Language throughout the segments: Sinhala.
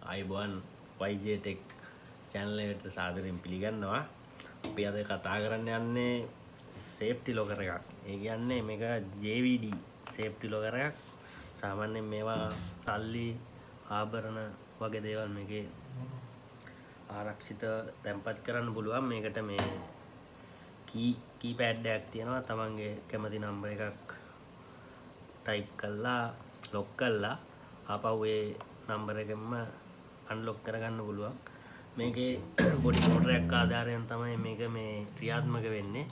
අයිබෝන් YJ Tech channel එකට සාදරයෙන් පිළිගන්නවා. අපි අද කතා කරන්න යන්නේ safety locker එකක්. ඒ කියන්නේ මේක JVD safety locker එකක්. සාමාන්‍යයෙන් මේවා තල්ලි ආභරණ වගේ දේවල් මේකේ ආරක්ෂිත තැන්පත් කරන්න පුළුවන්. මේකට මේ keypad එකක් තියෙනවා. තමන්ගේ කැමති නම්බර් එකක් type කරලා lock කරලා ආපහු ඒ නම්බර එකෙන්ම අන්ලොක් කරගන්න පුළුවන්. මේකේ පොඩි මෝටරයක් ආධාරයෙන් තමයි මේක මේ ක්‍රියාත්මක වෙන්නේ.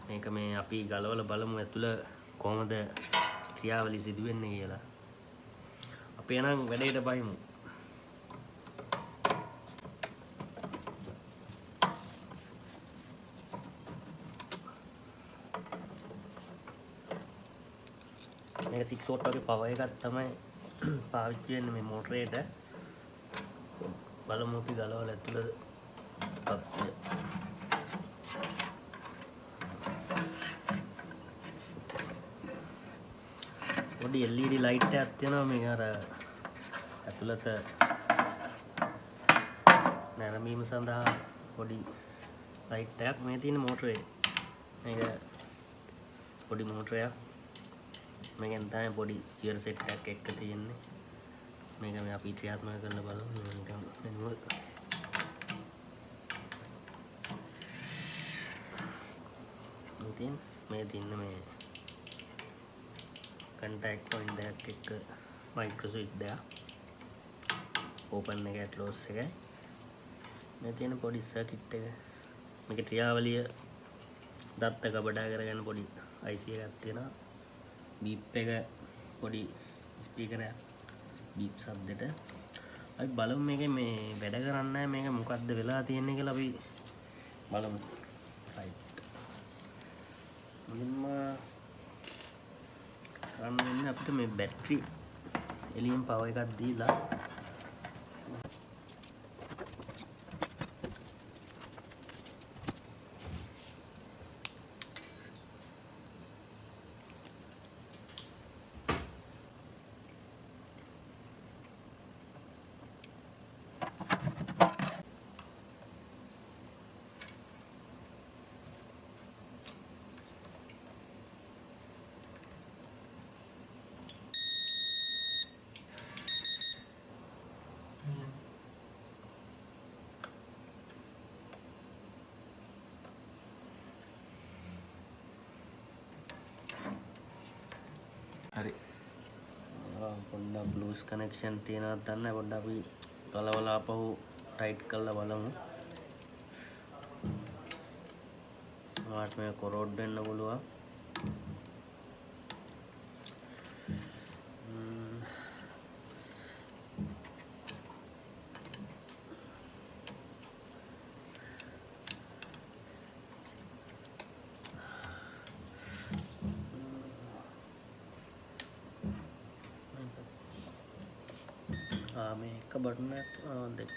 මේක මේ අපි ගලවලා බලමු ඇතුළ කොහොමද ක්‍රියාවලිය සිදු වෙන්නේ කියලා. අපි එනම් වැඩේට බහිමු. මේක 6 වෝල්ට් වගේ පවර් එකක් තමයි පාවිච්චි වෙන්නේ මේ මෝටරේට. බලමු අපි ගලවලා ඇතුළ තත්ත්වය. පොඩි LED ලයිට් එකක් තියෙනවා මේක අර ඇතුළත නැරඹීම සඳහා පොඩි ලයිට් එකක් මේ තියෙන මෝටරේ. මේක පොඩි මෝටරයක්. මේකෙන් තමයි පොඩි ගියර් සෙට් එකක් එක්ක තියෙන්නේ. මේක මේ අපි ක්‍රියාත්මක කරලා බලමු. නිකන් මෙනුවල් මේ තියෙන මේ contact point එකක් එක්ක micro switch දෙක. open එකයි close එකයි. මේ තියෙන පොඩි circuit එක. මේක ක්‍රියාවලිය දත්ත කබඩා කරගන්න පොඩි IC එකක් තියෙනවා. beep එක පොඩි speaker එකක්. beep ශබ්දෙට අපි බලමු මේකේ මේ වැඩ කරන්නේ නැහැ. මේක මොකද්ද වෙලා තියෙන්නේ කියලා අපි බලමු. right මුලින්ම කරන්න වෙන්නේ අපිට මේ බැටරි එළියෙන් පවර් එකක් දීලා හරි පොඩ්ඩක් බ්ලූස් කනෙක්ෂන් තියෙනවද දන්නේ. පොඩ්ඩක් අපි ගලවලා ආපහු ටයිට් කරලා බලමු. සමහරට මේ කොරෝඩ් වෙන්න පුළුවන්. මේක බටන් දෙක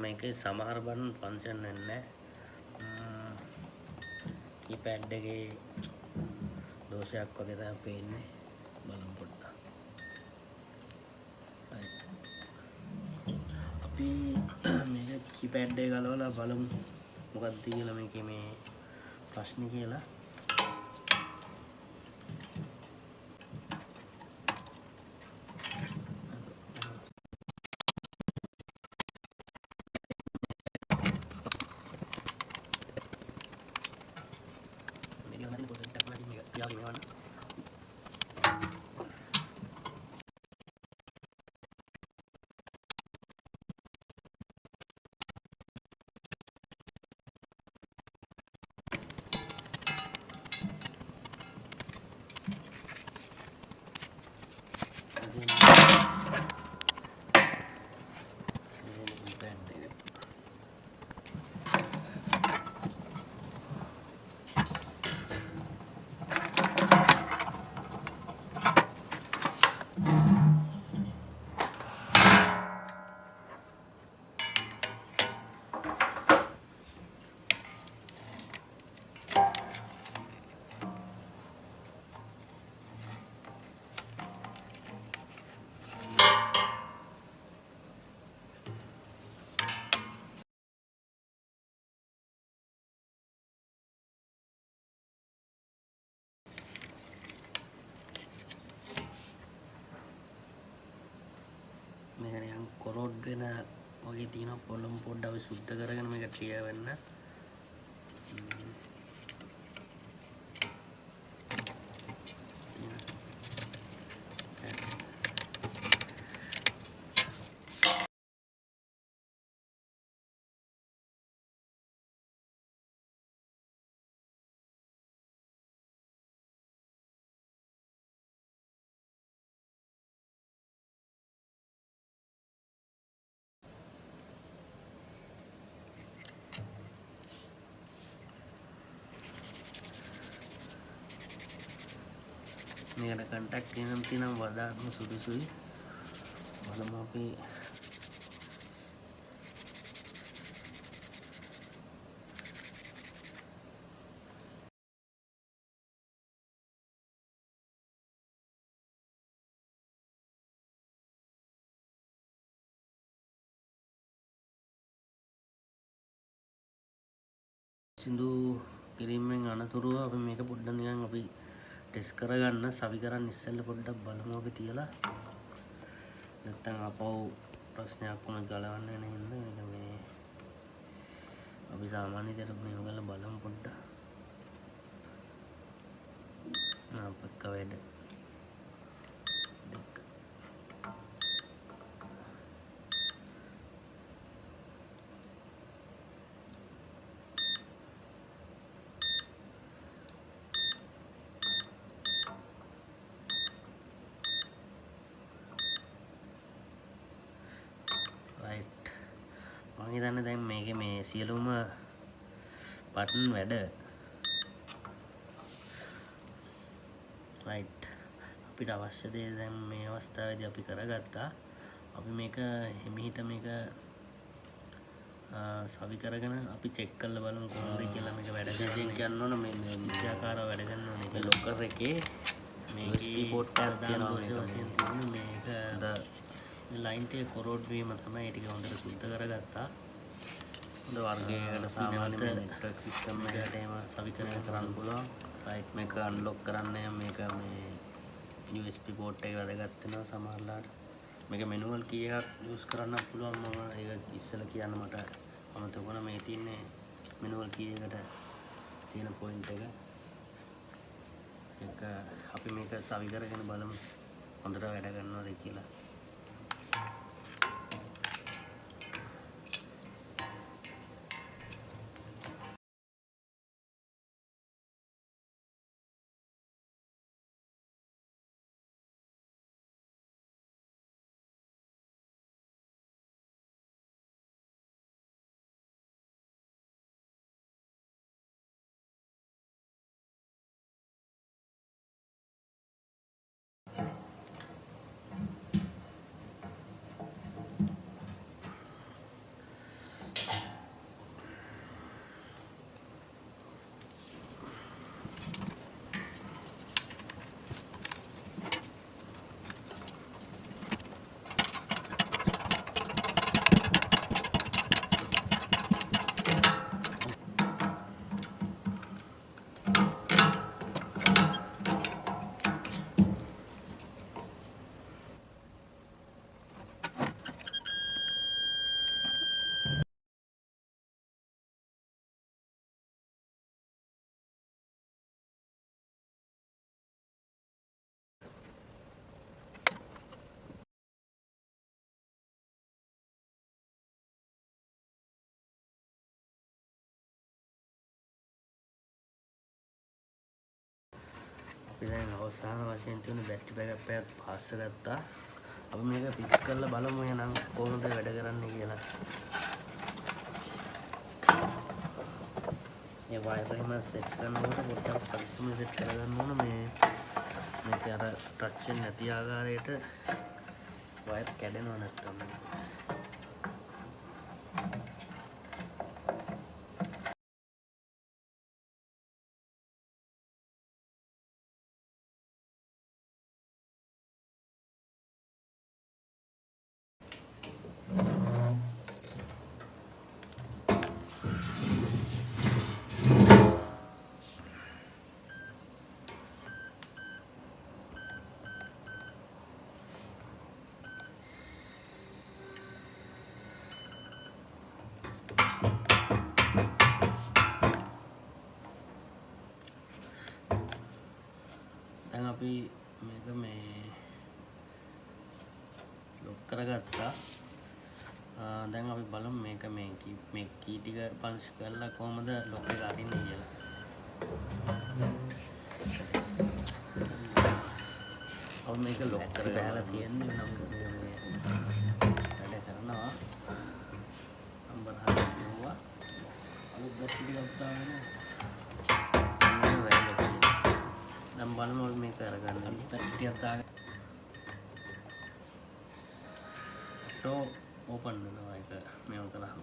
මේකේ සමහර බටන් ෆන්ක්ෂන් වෙන්නේ නැහැ. කීපැඩ් එකේ දෝෂයක් වගේ තමයි පේන්නේ. බලමු පොඩ්ඩක්. අපි මේක කීපැඩ් එක ගලවලා බලමු මොකක්ද කියලා මේකේ මේ ප්‍රශ්නේ කියලා. වෙන වගේ තියෙන පොළොම් පොඩ්ඩ අපි සුද්ධ කරගෙන මේක ක්ලියර් වෙන්න. මේකට කන්ටැක්ට් එකක් තියෙනම් වඩාත්ම සුදුසුයි. බලමු අපි සිදු කිරීමෙන් අනතුරුව අපි මේක පොඩ්ඩක් නිකන් අපි ටෙස්ට් කරගන්න සවි කරන්න ඉස්සෙල්ලා පොඩ්ඩක් බලමු අපි තියලා. නැත්තම් අපව ප්‍රශ්නයක් වුණොත් ගලවන්න වෙන හින්දා මේක මේ අපි සාමාන්‍ය විදිහට මේක ගාලා බලමු පොඩ්ඩක්. අපක වැඩ මම හිතන්නේ දැන් මේකේ මේ සියලුම බටන් වැඩ රයිට් අපිට අවශ්‍ය දේ දැන් මේ අවස්ථාවේදී අපි කරගත්තා. අපි මේක හිමීට මේක සවි කරගෙන අපි චෙක් කරලා බලමු කොහොමද කියලා මේක වැඩ කරන්නේ කියන්න ඕන. මේ විෂයාකාරව වැඩ කරන්න ඕනේ. මේ ලොකර් එකේ මේ USB port එකක් තියෙනවා මේක ලයින් එකේ කොරෝඩ් වීම තමයි ටික හොඳට සුද්ධ කරගත්තා. හොඳ වර්ගයකට සාමාන්‍ය මේ නෙට්වර්ක් සිස්ටම් එකකට එහෙම සවිකරණය කරන්න පුළුවන්. රයිට් මේක අන්ලොක් කරන්න මේක මේ USB port එක වැදගත් වෙනවා සමහරලාට. මේක මැනුවල් කී එකක් යූස් කරන්න පුළුවන්. මම ඒක ඉස්සෙල්ලා කියන්න මට අමතක වුණා. මේ තියෙන්නේ මැනුවල් කී එකට තියෙන පොයින්ට් එක. ඒක අපි මේක සවි කරගෙන බලමු හොඳට වැඩ කරනවද කියලා. අපි දැන් අවසාන වශයෙන් තියෙන බැටරි බෑකප් එකත් පාස් කරගත්තා. අපි මේක ෆික්ස් කරලා බලමු එහෙනම් කොහොමද වැඩ කරන්නේ කියලා. මේ වයර් එහෙම සෙට් කරනකොට පොඩ්ඩක් පරිස්සමෙන් සෙට් කරගන්න ඕන. මේක අර ටච් වෙන්නේ නැති ආකාරයට වයර් කැඩෙනවා නැත්තම්. අපි මේක මේ ලොක් කරගත්තා. දැන් අපි බලමු මේක මේ කී ටික පන්ච් කරලා කොහමද ලොක් එක අරින්නේ කියලා. අපි මේක ලොක් කරලා තියෙන්නේ නම් මේ වැඩ කරනවා. නම්බර් 6 දුවා. අලුත් බැටරි ටිකක් දාගෙන මේ වැඩ තියෙනවා. දැන් බලමු මේක අරගන්න. අලුත් බැටරි ටිකක් දාගෙන ඕපන් වෙනවා එක මේව කරාම.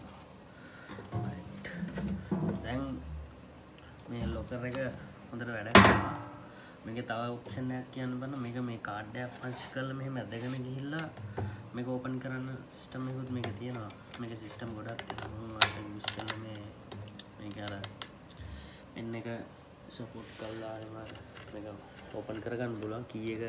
රයිට්. දැන් මේ ලොකර් එක හොඳට වැඩ කරනවා. මේකේ තව ඔප්ෂන් එකක් කියන්න බලන්න. මේක මේ කාඩ් එකක් පන්ච් කරලා මෙහෙම ඇදගෙන ගිහිල්ලා මේක ඕපන් කරන්න සිස්ටම් එකකුත් මේක තියෙනවා. මේක සිස්ටම් ගොඩක් තියෙනවා. මම ඒක යූස් කරලා මේක අර එන්න එක සපෝට් කරලා මේක ඕපන් කරගන්න පුළුවන්. කී එක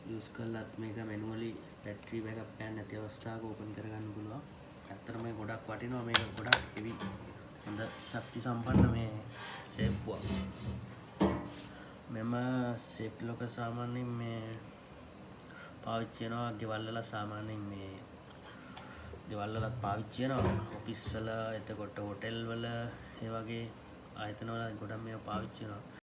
යූස් කළත් මේක මැනුවලි බැටරි බෑකප් ගන්න නැති අවස්ථාවක ඕපන් කරගන්න පුළුවන්. ඇත්තටම මේ ගොඩක් වටිනවා. මේක ගොඩක් හෙවි හොඳ ශක්ති සම්පන්න මේ සේෆ් එක. මෙම සේෆ් ලොක සාමාන්‍යයෙන් මේ පාවිච්චි වෙනවා ගෙවල් වල. සාමාන්‍යයෙන් මේ ගෙවල් වලත් පාවිච්චි වෙනවා. ඔෆිස් වල, එතකොට හෝටල් වල, ඒ වගේ ආයතන වල ගොඩක් මේවා පාවිච්චි වෙනවා.